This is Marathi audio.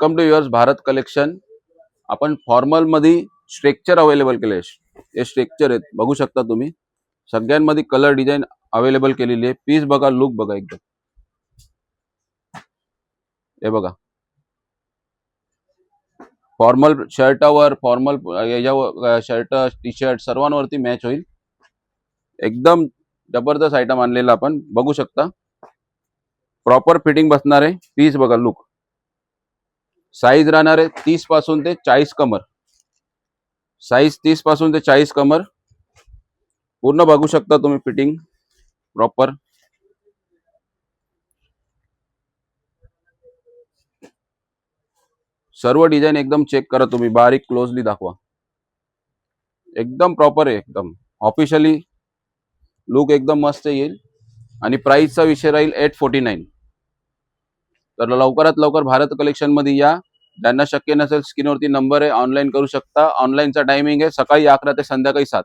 Welcome to yours Bharat collection. आपण फॉर्मल मध्ये स्ट्रक्चर अवेलेबल केले. हे स्ट्रक्चर आहेत, बघू शकता तुम्ही. सगळ्यांमध्ये कलर डिझाईन अवेलेबल केलेली आहे. पीस बघा, लुक बघा एकदम. हे बघा, फॉर्मल शर्टावर, फॉर्मल याच्यावर शर्ट, टी शर्ट सर्वांवरती मॅच होईल. एकदम जबरदस्त आयटम आणलेला आपण बघू शकता. प्रॉपर फिटिंग बसणार आहे. पीस बघा, लुक. साईज राहणार आहे 30 पासून ते 40 कमर. साईज 30 पासून ते 40 कमर. पूर्ण बघू शकता तुम्ही फिटिंग प्रॉपर. सर्व डिझाईन एकदम चेक करा तुम्ही, बारीक क्लोजली दाखवा. एकदम प्रॉपर आहे, एकदम ऑफिशियली लुक एकदम मस्त येईल. आणि प्राइसचा विषय राहील 849. तर लवकरात लवकर भारत कलेक्शन मध्ये या. ज्यांना शक्य नसेल स्क्रीनवरती नंबर आहे, ऑनलाईन करू शकता. ऑनलाईनचा टायमिंग आहे सकाळी 11 ते संध्याकाळी 7.